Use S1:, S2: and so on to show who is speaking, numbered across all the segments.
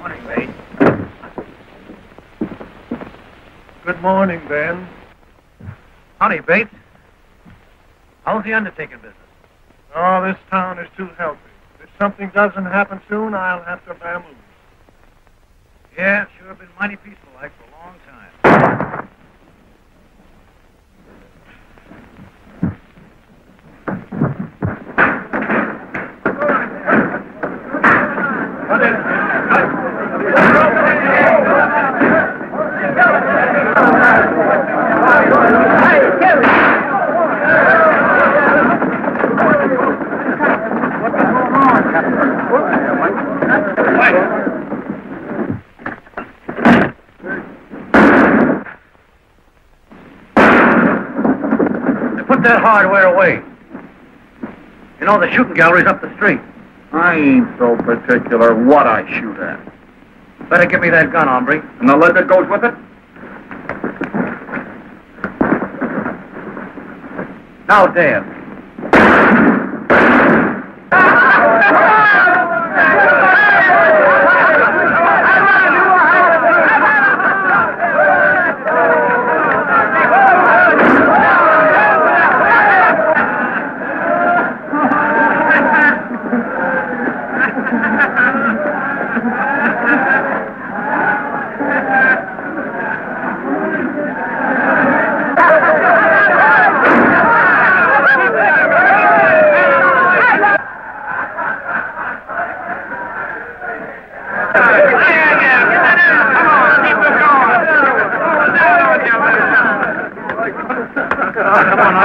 S1: Morning, mate.
S2: Good morning, Ben.
S1: Howdy, Bates. How's the undertaking business?
S2: Oh, this town is too healthy. If something doesn't happen soon, I'll have to bamboozle.
S1: Yeah, sure been mighty peaceful like for a long time. Put that hardware away. You know, the shooting gallery's up the street.
S3: I ain't so particular what I shoot at.
S1: Better give me that gun, hombre.
S3: And the lead that goes with it?
S1: Now, Dan.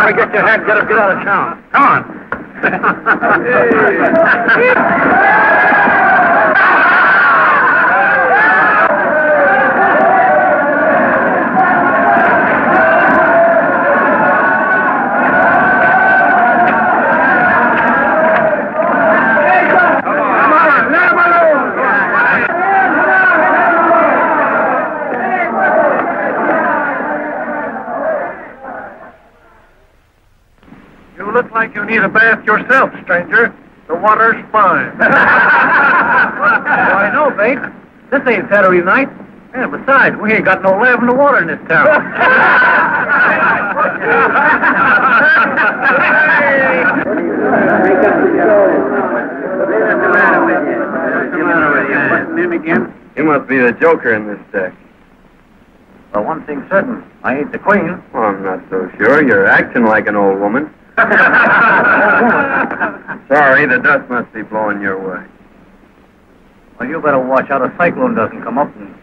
S1: Get your hat, get out of town. Come on.
S2: Like you need a bath yourself, stranger. The water's fine.
S1: I know, Bates. This ain't Saturday night. And besides, we ain't got no lavender water in this town.
S3: You must be the joker in this deck.
S1: Well, one thing's certain. I ain't the queen.
S3: Well, I'm not so sure. You're acting like an old woman. Sorry, the dust must be blowing your way.
S1: Well, you better watch out a cyclone doesn't come up and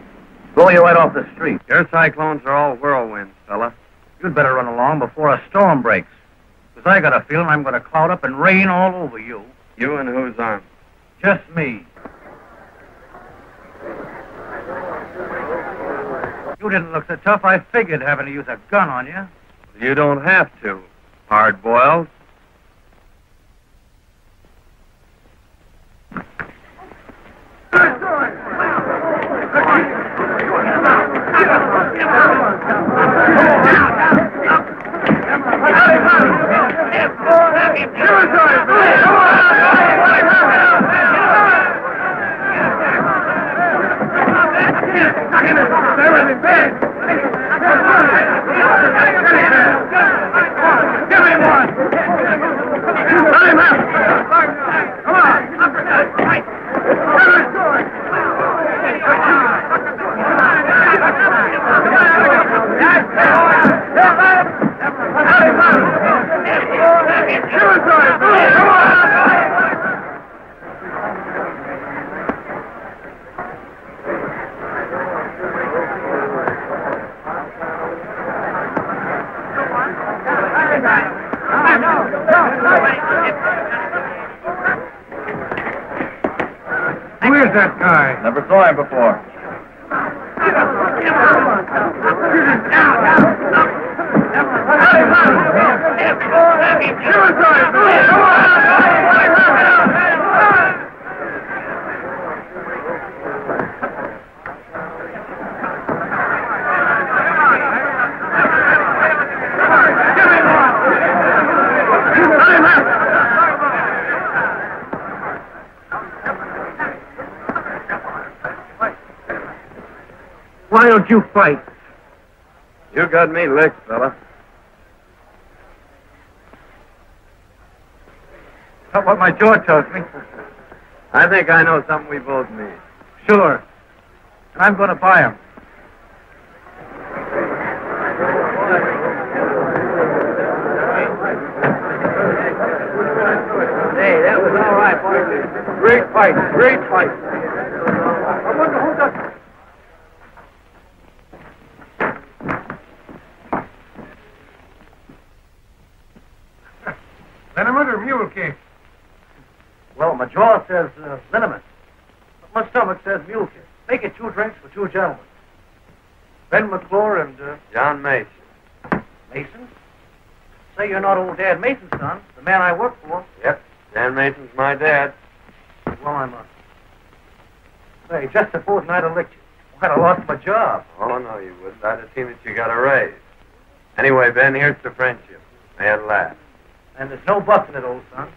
S1: blow you right off the street.
S3: Your cyclones are all whirlwinds, fella.
S1: You'd better run along before a storm breaks. Because I got a feeling I'm going to cloud up and rain all over you.
S3: You and who's on?
S1: Just me. You didn't look so tough, I figured having to use a gun on you.
S3: You don't have to. Hard-boiled.
S2: Where's that guy?
S3: Never saw him before.
S1: Why don't you fight?
S3: You got me licked, fella.
S1: That's what my jaw tells me.
S3: I think I know something we both need.
S1: Sure. And I'm going to buy him.
S3: Hey, that was all right, boys. Great fight. Great fight. I wonder who does...
S2: Liniment or mule cake?
S1: Well, my jaw says liniment. But my stomach says mule cake. Make it 2 drinks for 2 gentlemen. Ben McClure and...
S3: John Mason.
S1: Mason? Say you're not old Dad Mason's son, the man I work for.
S3: Yep. Dan Mason's my dad.
S1: Well, I'm not. Say, just supposing I'd have licked you. I'd have lost my job.
S3: Oh, no, you wouldn't. I'd have seen that you got a raise. Anyway, Ben, here's to friendship. May it last.
S1: And there's no busting it, old son.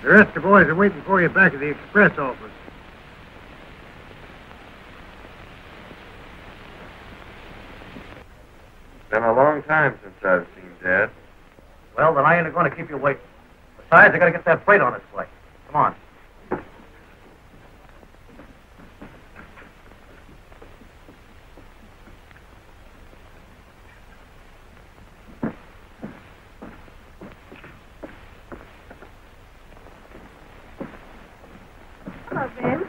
S2: The rest of the boys are waiting for you back at the express office.
S3: Been a long time since I've seen Dad.
S1: Well, then I ain't going to keep you waiting. Besides, I got to get that freight on its way. Come on.
S4: Hello, Ben.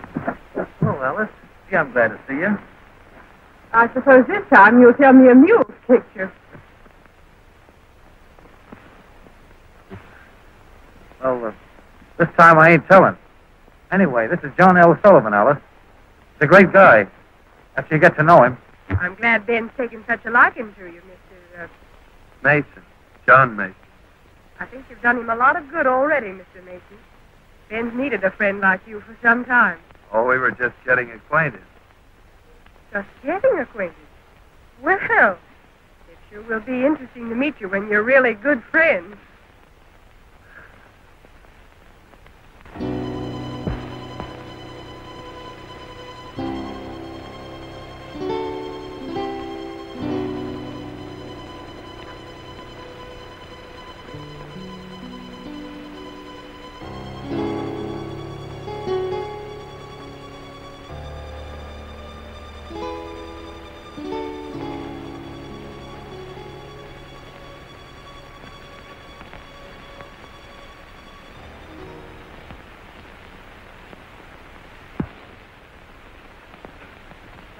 S1: Hello, Alice. Gee, I'm glad to see you.
S4: I suppose this time you'll tell me a mule's picture.
S1: Well, this time I ain't telling. Anyway, this is John L. Sullivan, Alice. He's a great guy. After you get to know him.
S4: I'm glad Ben's taken such a liking to you, Mr.
S3: Mason. John Mason.
S4: I think you've done him a lot of good already, Mr. Mason. Ben's needed a friend like you for some time.
S3: Oh, we were just getting acquainted.
S4: Just getting acquainted. Well, it sure will be interesting to meet you when you're really good friends.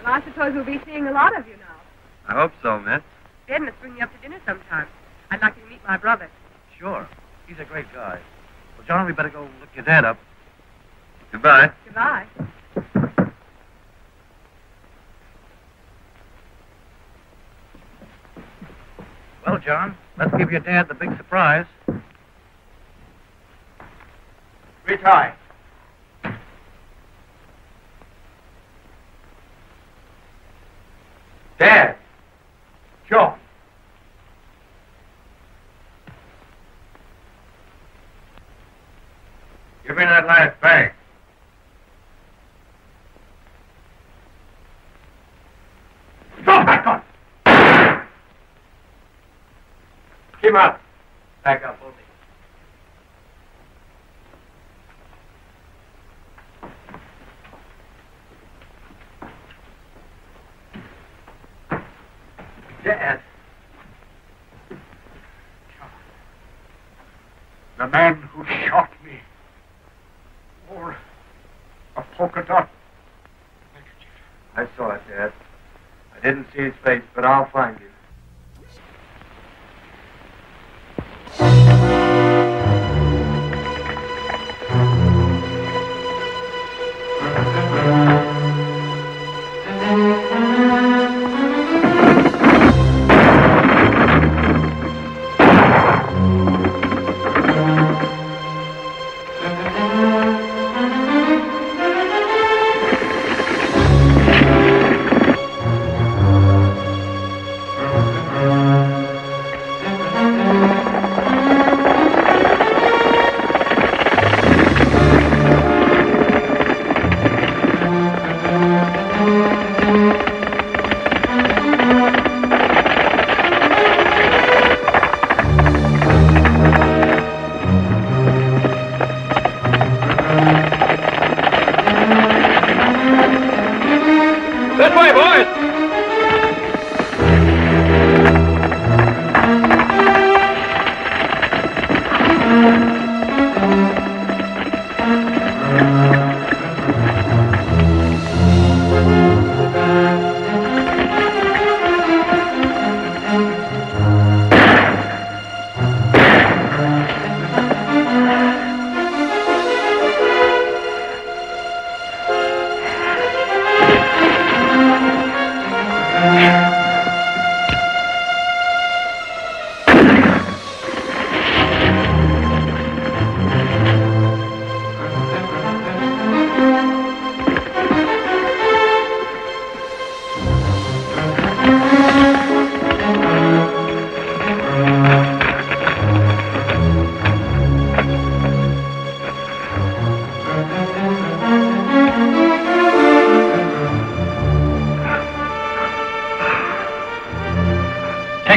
S4: Well, I suppose we'll be seeing a lot of you now.
S3: I hope so, miss.
S4: Ben must bring you up to dinner sometime. I'd like you to meet my brother.
S1: Sure. He's a great guy. Well, John, we better go look your dad up.
S3: Goodbye.
S4: Goodbye.
S1: Well, John, let's give your dad the big surprise.
S3: Retie. Dad. John. Give me that last bag. Drop that gun! Keep him out. Back up, both of you. Dad.
S2: The man who shot me wore a polka dot neckerchief.
S3: I saw it, Dad. I didn't see his face, but I'll find him.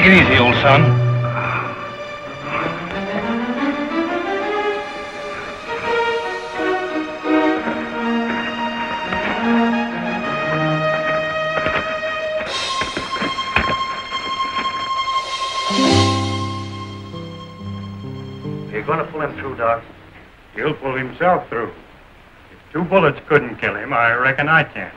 S5: Take it easy, old son.
S1: You're going to pull him through, Doc?
S2: He'll pull himself through. If 2 bullets couldn't kill him, I reckon I can.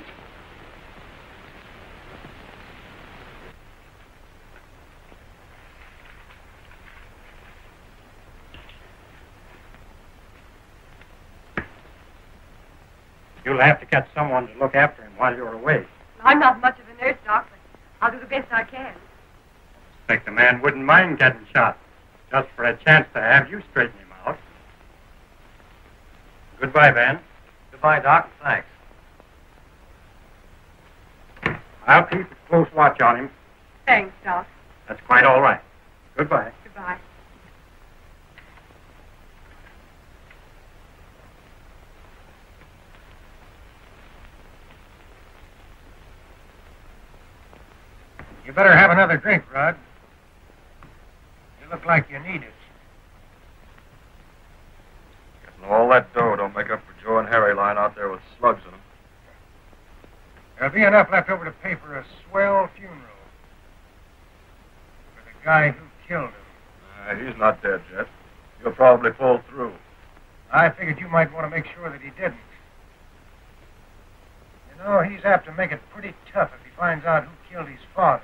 S2: You'll have to get someone to look after him while you're away.
S4: I'm not much of a nurse, Doc, but I'll do the best I can.
S2: I think the man wouldn't mind getting shot, just for a chance to have you straighten him out. Goodbye, Ben.
S1: Goodbye, Doc. Thanks.
S2: I'll keep a close watch on him.
S4: Thanks, Doc.
S2: That's quite all right. Goodbye.
S4: Goodbye.
S2: You better have another drink, Rod. You look like you need it.
S3: Getting all that dough don't make up for Joe and Harry lying out there with slugs in them.
S2: There'll be enough left over to pay for a swell funeral for the guy who killed him.
S3: He's not dead yet. He'll probably pull through.
S2: I figured you might want to make sure that he didn't. You know, he's apt to make it pretty tough if he finds out who killed his father.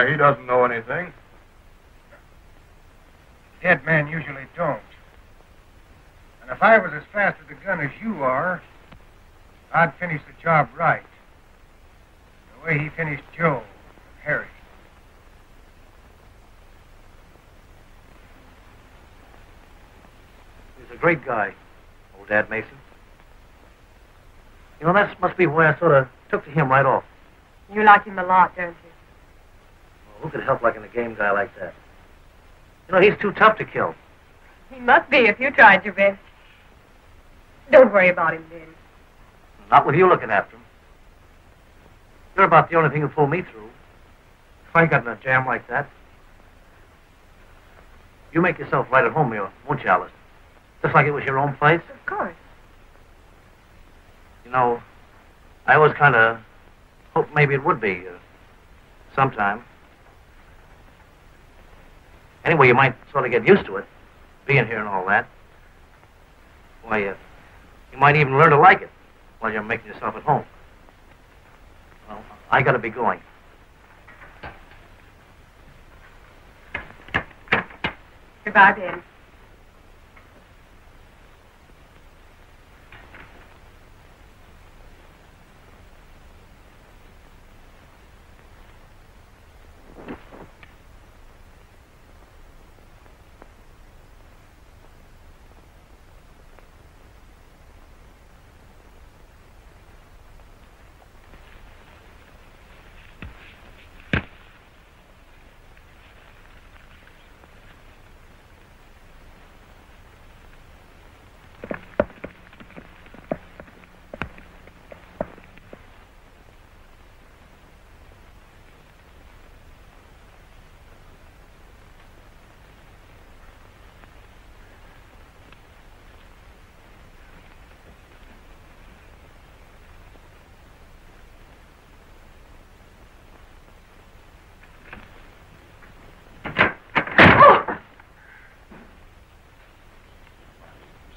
S3: He doesn't know anything.
S2: Dead men usually don't. And if I was as fast with the gun as you are, I'd finish the job right. The way he finished Joe and Harry.
S1: He's a great guy, old Dad Mason. You know, that must be why I sort of took to him right off.
S4: You like him a lot, don't you?
S1: Well, who could help liking a game guy like that? You know, he's too tough to kill.
S4: He must be if you tried your best. Don't worry about him, Ben.
S1: Not with you looking after him. You're about the only thing who pulled me through. If I got in a jam like that. You make yourself right at home here, won't you, Alice? Just like it was your own place.
S4: Of course.
S1: You know, I always kind of hoped maybe it would be sometime. Anyway, you might sort of get used to it, being here and all that. Why, you might even learn to like it while you're making yourself at home. Well, I gotta be going.
S4: Goodbye, Ben.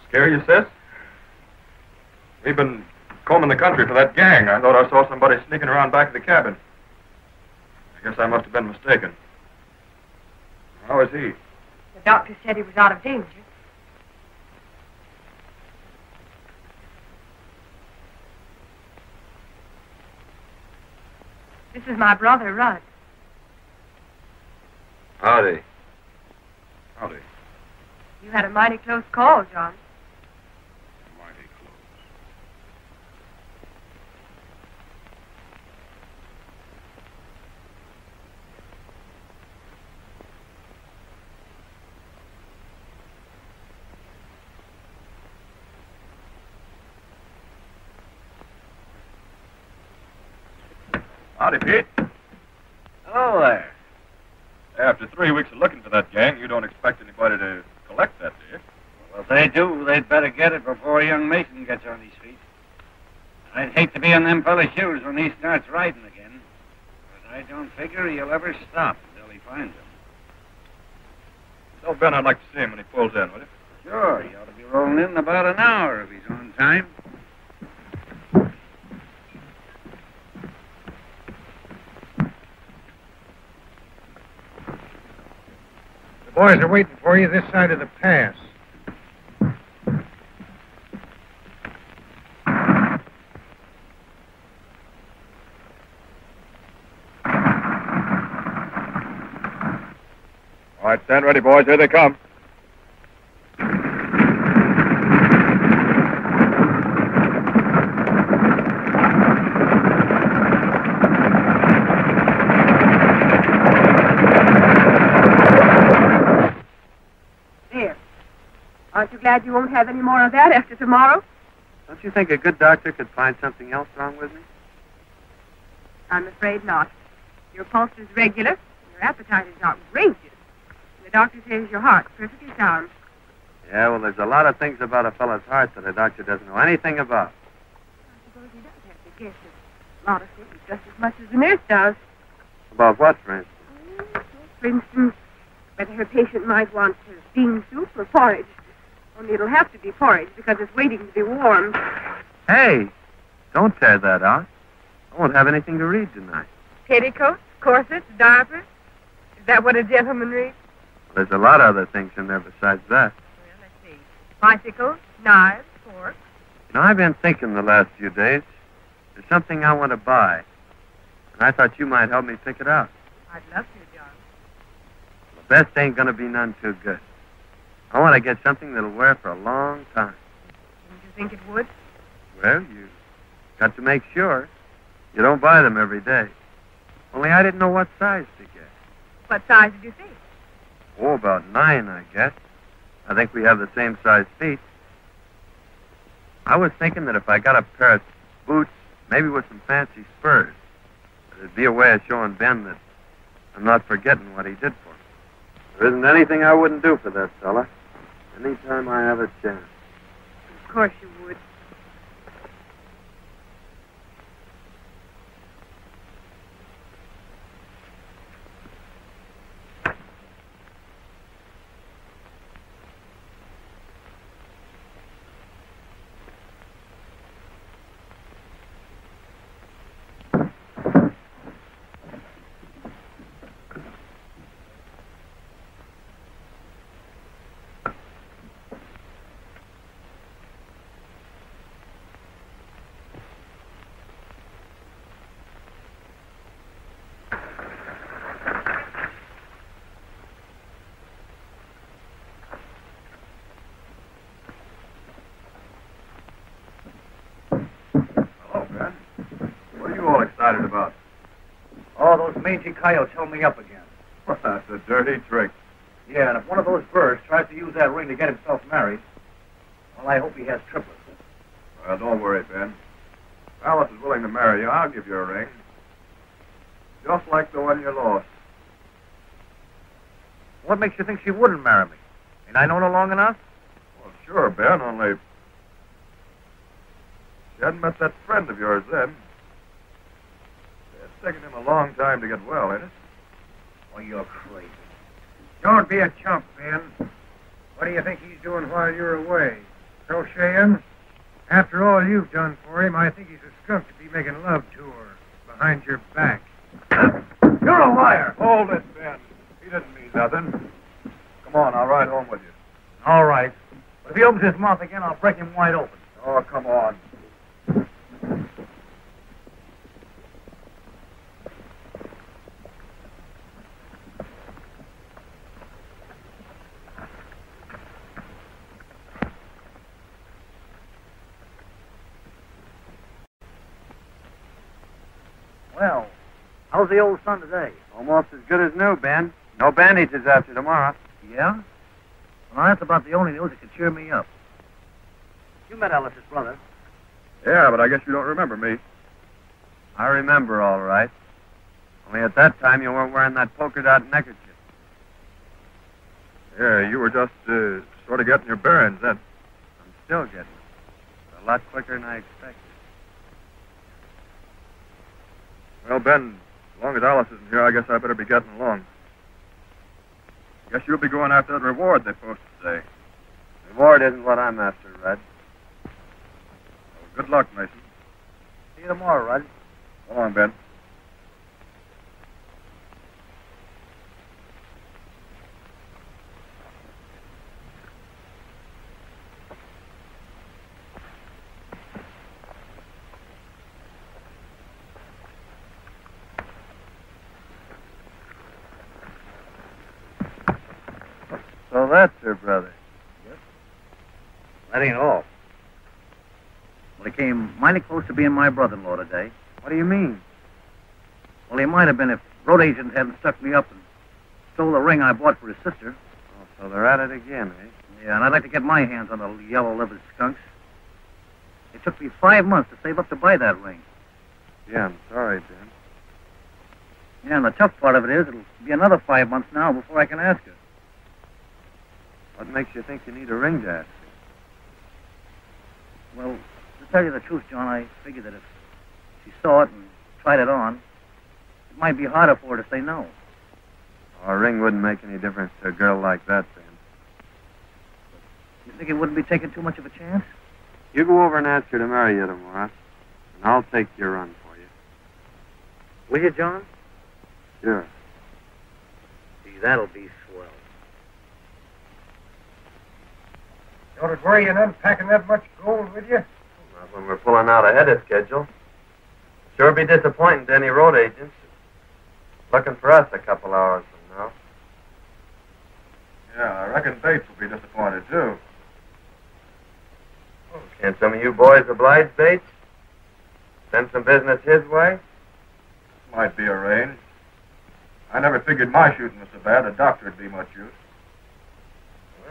S3: Scare you, sis? We've been combing the country for that gang. I thought I saw somebody sneaking around back of the cabin. I guess I must have been mistaken. How is he?
S4: The doctor said he was out of danger. This is my brother, Rudd.
S3: Howdy. Howdy.
S4: You had a mighty close call, John.
S3: Mighty close. Howdy, Pete.
S6: Hello there.
S3: After 3 weeks of looking for that gang, you don't expect anybody to collect that, do you?
S5: Well, if they do, they'd better get it before young Mason gets on his feet. I'd hate to be in them fella's shoes when he starts riding again. But I don't figure he'll ever stop until he finds them.
S3: Tell Ben I'd like to see him when he pulls in, will you?
S5: Sure, he ought to be rolling in about an hour if he's on time.
S2: The boys are waiting for you this side of the pass.
S3: All right, stand ready, boys. Here they come.
S4: There. Aren't you glad you won't have any more of that after tomorrow?
S1: Don't you think a good doctor could find something else wrong with me?
S4: I'm afraid not. Your pulse is regular, and your appetite is outrageous. The doctor says your heart's perfectly sound.
S1: Yeah, well, there's a lot of things about a fellow's heart that a doctor doesn't know anything about.
S4: I suppose he does have to guess at a lot of things just as much as the nurse does.
S1: About what, for instance?
S4: For instance, whether her patient might want bean soup or porridge. Only it'll have to be porridge because it's waiting to be warmed.
S1: Hey, don't tear that out. I won't have anything to read tonight.
S4: Petticoats, corsets, diapers. Is that what a gentleman reads?
S1: Well, there's a lot of other things in there besides that.
S4: Well, let's see. Bicycles, knives, forks.
S1: You know, I've been thinking the last few days. There's something I want to buy. And I thought you might help me pick it out.
S4: I'd love to, John.
S1: The best ain't going to be none too good. I want to get something that'll wear for a long time.
S4: Didn't you think it would?
S1: Well, you got to make sure. You don't buy them every day. Only I didn't know what size to get.
S4: What size did you think?
S1: Oh, about 9, I guess. I think we have the same size feet. I was thinking that if I got a pair of boots, maybe with some fancy spurs, it'd be a way of showing Ben that I'm not forgetting what he did for me. There isn't anything I wouldn't do for that fella. Anytime I have a chance.
S4: Of course you would.
S3: Excited about?
S6: Oh, those mangy coyotes held me up again.
S3: Well, that's a dirty trick.
S6: Yeah, and if one of those birds tries to use that ring to get himself married, well, I hope he has triplets.
S3: Well, don't worry, Ben. If Alice is willing to marry you, I'll give you a ring. Just like the one you lost.
S6: What makes you think she wouldn't marry me? Ain't I known her long enough?
S3: Well, sure, Ben, only... She hadn't met that friend of yours then. It's taken him a long time to get well, ain't it?
S6: Oh, you're crazy.
S2: Don't be a chump, Ben. What do you think he's doing while you're away? Crocheting? After all you've done for him, I think he's a skunk to be making love to her behind your back.
S6: You're a liar.
S3: Hold it, Ben. He didn't mean nothing. Come on, I'll ride home with you.
S6: All right. But if he opens his mouth again, I'll break him wide open.
S3: Oh, come on.
S6: Well, how's the old sun today?
S1: Almost as good as new, Ben. No bandages after tomorrow.
S6: Yeah? Well, that's about the only news that could cheer me up. You met Alice's brother.
S3: Yeah, but I guess you don't remember me.
S1: I remember all right. Only at that time you weren't wearing that polka dot neckerchief.
S3: Yeah, you were just sort of getting your bearings then.
S7: I'm still getting it. A lot quicker than I expected.
S3: Well, Ben, as long as Alice isn't here, I guess I better be getting along. Guess you'll be going after that reward they posted today.
S7: Reward isn't what I'm after, Red.
S3: Well, good luck, Mason.
S6: See you tomorrow, Rod.
S3: So long, Ben.
S7: So that's her brother.
S6: Yep. That ain't all. Well, he came mighty close to being my brother-in-law today.
S7: What do you mean?
S6: Well, he might have been if road agents hadn't stuck me up and stole the ring I bought for his sister.
S7: Oh, so they're at it again, eh?
S6: Yeah, and I'd like to get my hands on the yellow-livered skunks. It took me 5 months to save up to buy that ring.
S7: Yeah, I'm sorry, Ben.
S6: Yeah, and the tough part of it is it'll be another 5 months now before I can ask her.
S7: What makes you think you need a ring to ask her?
S6: Well, to tell you the truth, John, I figured that if she saw it and tried it on, it might be harder for her to say no.
S7: Oh, a ring wouldn't make any difference to a girl like that, Ben.
S6: You think it wouldn't be taking too much of a chance?
S7: You go over and ask her to marry you tomorrow, and I'll take your run for you.
S6: Will you, John?
S7: Sure.
S6: Gee, that'll be swell.
S2: Don't it worry you not packing that much gold with you?
S7: Not when we're pulling out ahead of schedule. Sure be disappointing to any road agents. Looking for us a couple hours from now.
S3: Yeah, I reckon Bates will be disappointed, too.
S7: Oh, can't some of you boys oblige Bates? Send some business his way?
S3: Might be arranged. I never figured my shooting was so bad a doctor would be much use.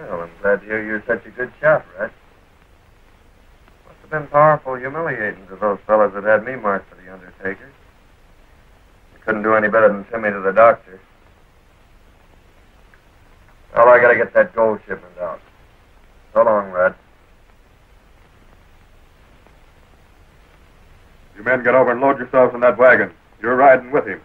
S7: Well, I'm glad to hear you're such a good shot, Red. Must have been powerful humiliating to those fellas that had me marked for the Undertaker. They couldn't do any better than send me to the doctor. Well, I gotta get that gold shipment out. So long, Red.
S3: You men get over and load yourselves in that wagon. You're riding with him.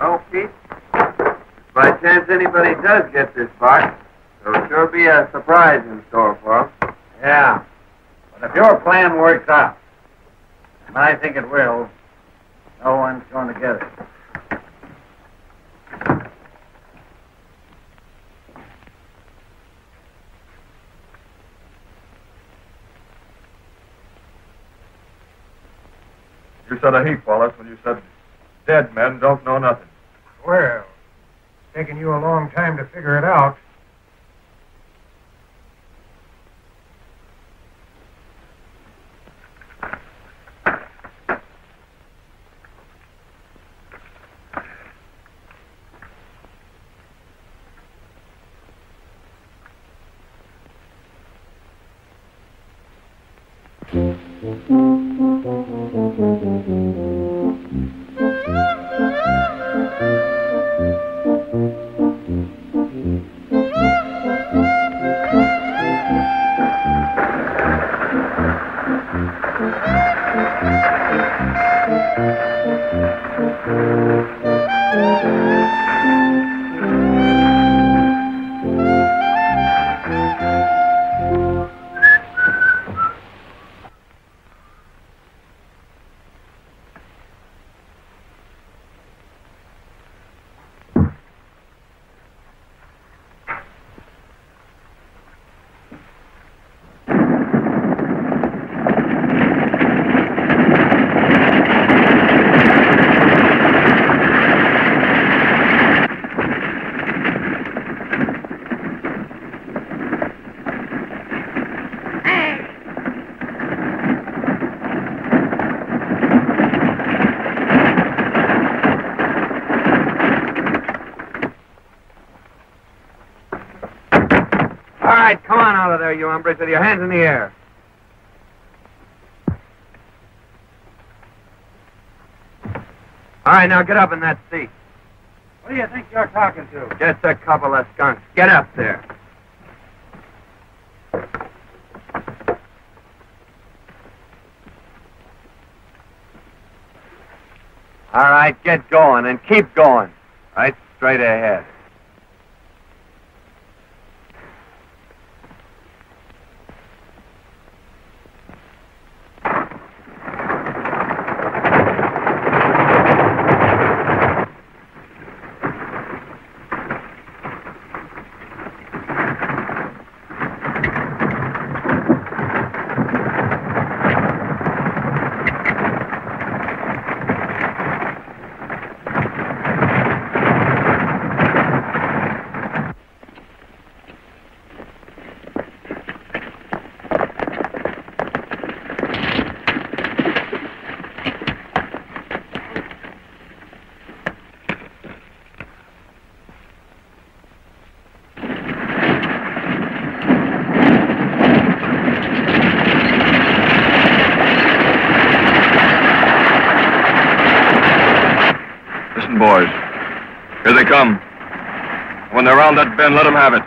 S7: Well, Pete, if by chance anybody does get this box, there'll sure be a surprise in store for them.
S5: Yeah. But if your plan works out, and I think it will, no one's going to get it.
S3: You said a heap, Wallace, when you said dead men don't know nothing.
S2: Well, it's taken you a long time to figure it out.
S8: Come on out of there, you hombres, with your hands in the air. All right, now get up in that seat.
S5: What do you think you're talking to?
S8: Just a couple of skunks. Get up there. All right, get going and keep going. Right straight ahead.
S3: Boys. Here they come. When they're around that bend, let them have it.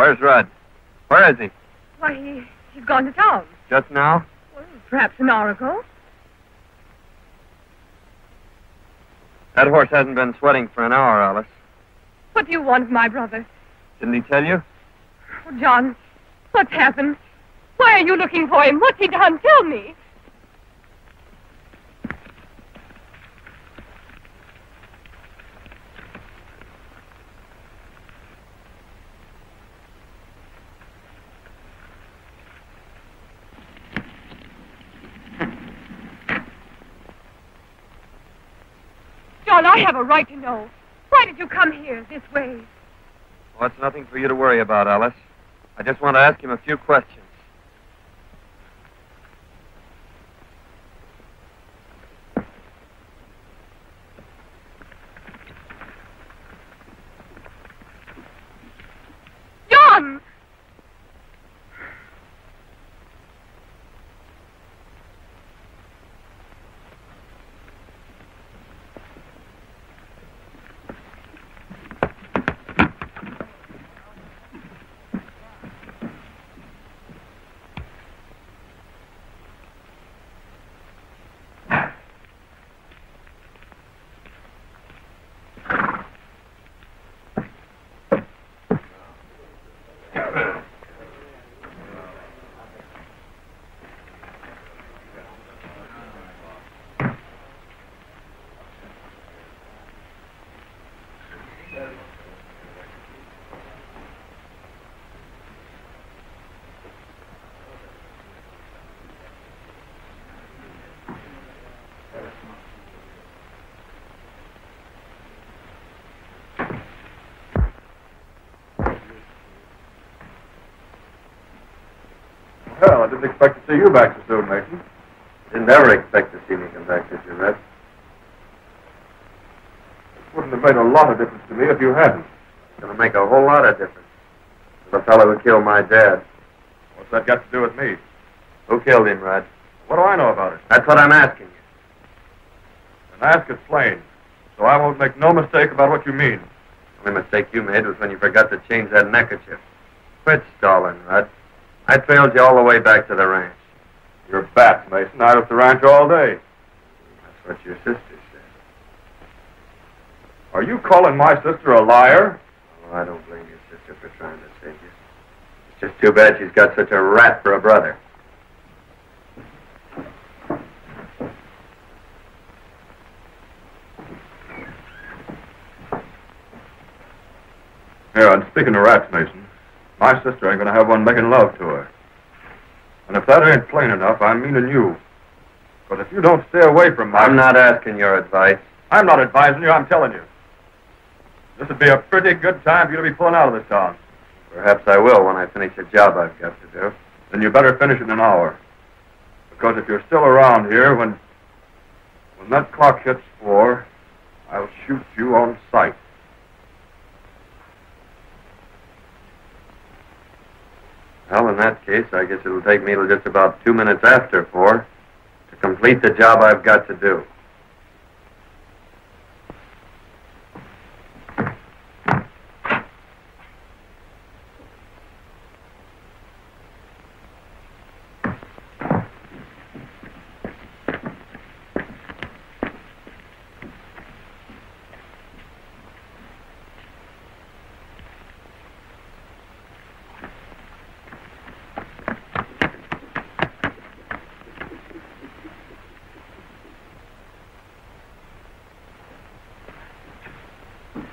S8: Where's Rudd? Where is he?
S4: Why, he's gone to town.
S8: Just now?
S4: Well, perhaps an hour ago.
S8: That horse hasn't been sweating for an hour, Alice.
S4: What do you want of my brother?
S8: Didn't he tell you?
S4: Oh, John, what's happened? Why are you looking for him? What's he done? Tell me. John, I have a right to know. Why did you come here this way?
S8: Well, it's nothing for you to worry about, Alice. I just want to ask him a few questions.
S4: John!
S3: Well, I didn't expect to see you back so soon, Mason.
S7: Didn't ever expect to see me come back, did you, Red?
S3: It wouldn't have made a lot of difference to me if you hadn't.
S7: It's going to make a whole lot of difference. The fellow who killed my dad.
S3: What's that got to do with me?
S7: Who killed him, Red?
S3: What do I know about it?
S7: That's what I'm asking you.
S3: And ask it plain, so I won't make no mistake about what you mean.
S7: The only mistake you made was when you forgot to change that neckerchief. Quit stalling, Red. I trailed you all the way back to the ranch.
S3: You're bats, Mason. I was at the ranch all day.
S7: That's what your sister said.
S3: Are you calling my sister a liar?
S7: Oh, I don't blame your sister for trying to save you. It's just too bad she's got such a rat for a brother.
S3: Here, and speaking of rats, Mason, my sister ain't gonna have one making love to her. And if that ain't plain enough, I'm meaning you. Because if you don't stay away from my...
S7: I'm not asking your advice.
S3: I'm not advising you, I'm telling you. This would be a pretty good time for you to be pulling out of this town.
S7: Perhaps I will when I finish the job I've got to do.
S3: Then you better finish it in an hour. Because if you're still around here, when that clock hits 4, I'll shoot you on sight.
S7: Well, in that case, I guess it'll take me till just about 2 minutes after 4 to complete the job I've got to do.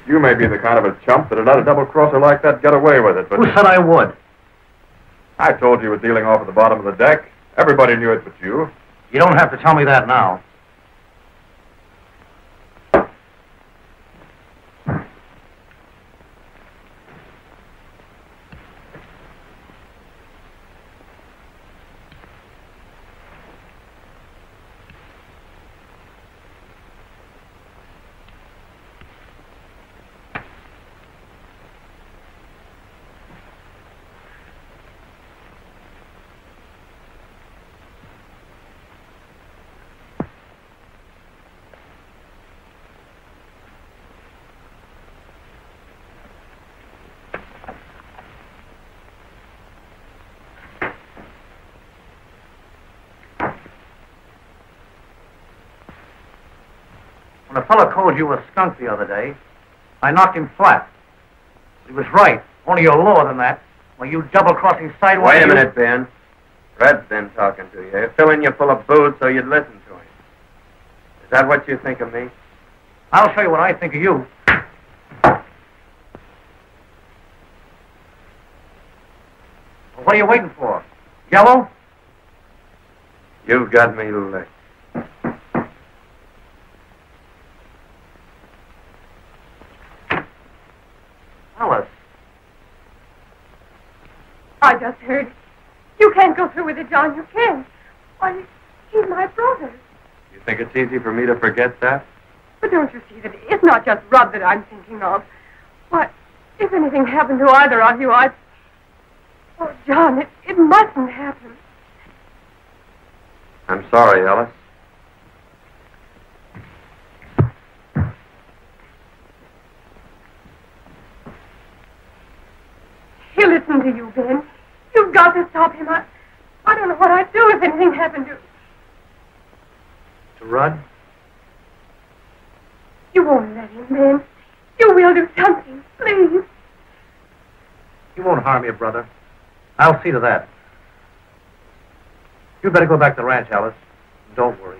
S3: You may be the kind of a chump that'd let a double-crosser like that get away with it, but...
S1: Who said I would?
S3: I told you were dealing off at the bottom of the deck. Everybody knew it but you.
S1: You don't have to tell me that now. When a fellow called you a skunk the other day, I knocked him flat. He was right. Only you're lower than that. Well, you double-crossing sidewalk...
S7: Wait a minute, Ben. Red's been talking to you. Filling you full of booze so you'd listen to him. Is that what you think of me?
S1: I'll show you what I think of you. Well, what are you waiting for? Yellow?
S7: You've got me licked.
S1: Alice.
S4: I just heard it. You can't go through with it, John. You can't. Why, he's my brother.
S7: You think it's easy for me to forget that?
S4: But don't you see that it's not just Rudd that I'm thinking of? Why, if anything happened to either of you, I'd... Oh, John, it mustn't happen.
S7: I'm sorry, Alice.
S4: He'll listen to you, Ben. You've got to stop him. I don't know what I'd do if anything happened to...
S1: To Rudd?
S4: You won't let him, Ben. You will do something, please.
S1: He won't harm you, brother. I'll see to that. You better go back to the ranch, Alice. Don't worry.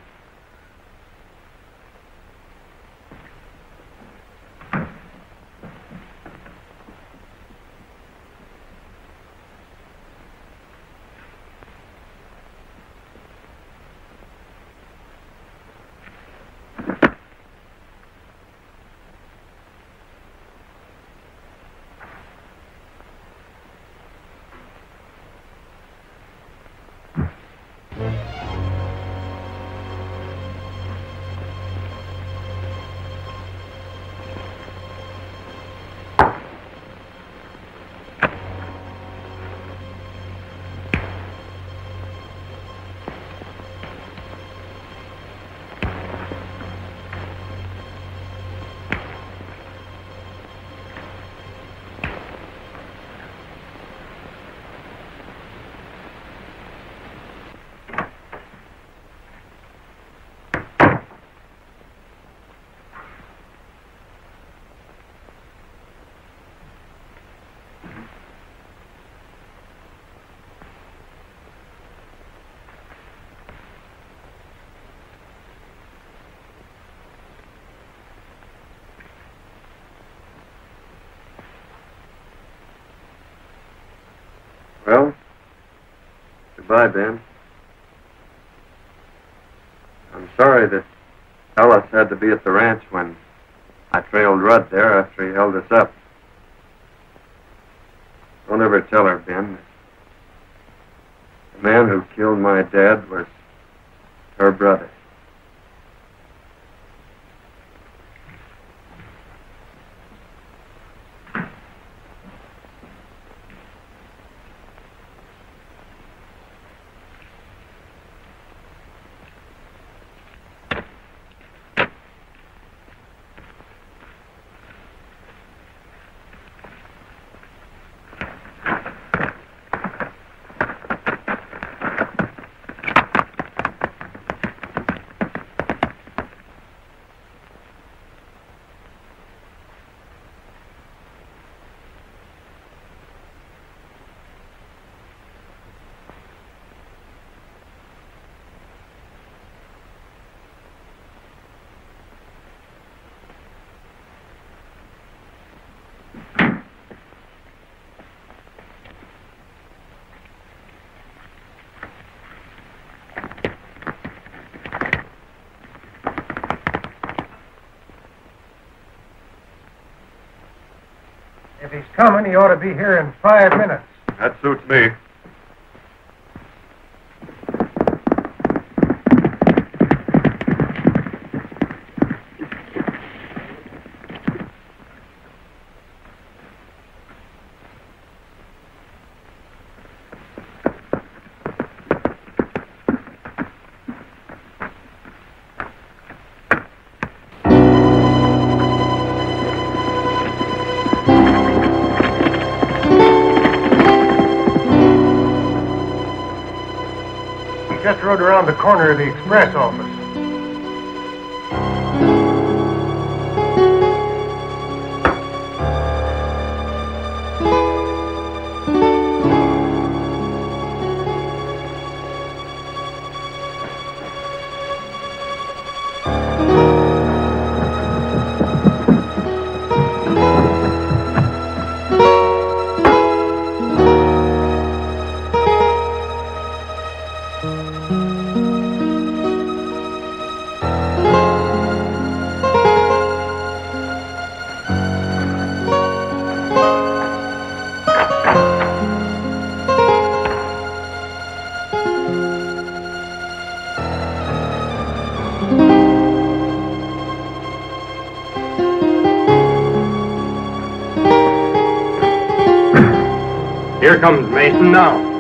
S7: Well, goodbye, Ben. I'm sorry that Alice had to be at the ranch when I trailed Rudd there after he held us up. Don't ever tell her, Ben. The man who killed my dad was her brother.
S2: If he's coming, he ought to be here in 5 minutes.
S3: That suits me.
S2: Just rode around the corner of the express office.
S3: Here comes Mason now.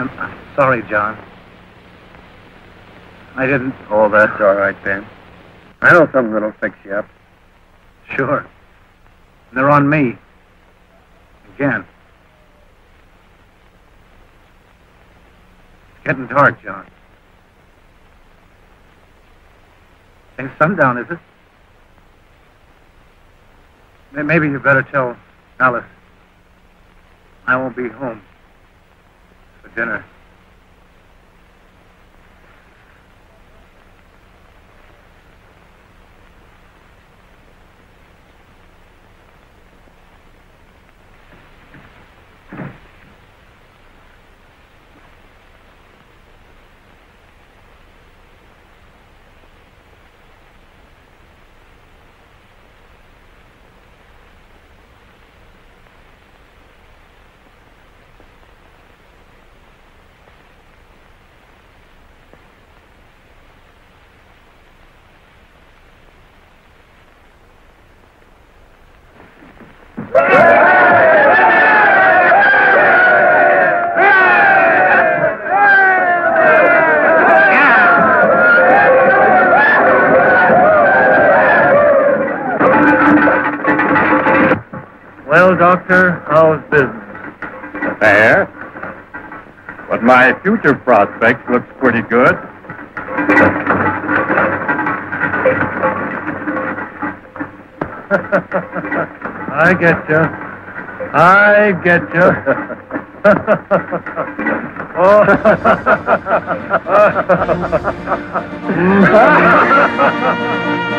S6: I'm sorry, John. I didn't...
S7: Oh, that's all right, Ben. I know something that'll fix you up.
S6: Sure. And they're on me. Again. It's getting dark, John. Ain't sundown, is it? Maybe you better tell Alice I won't be home for dinner.
S9: Well, Doctor, how's business?
S10: Fair. But my future prospects looks pretty good.
S9: I get you. I get you. Oh.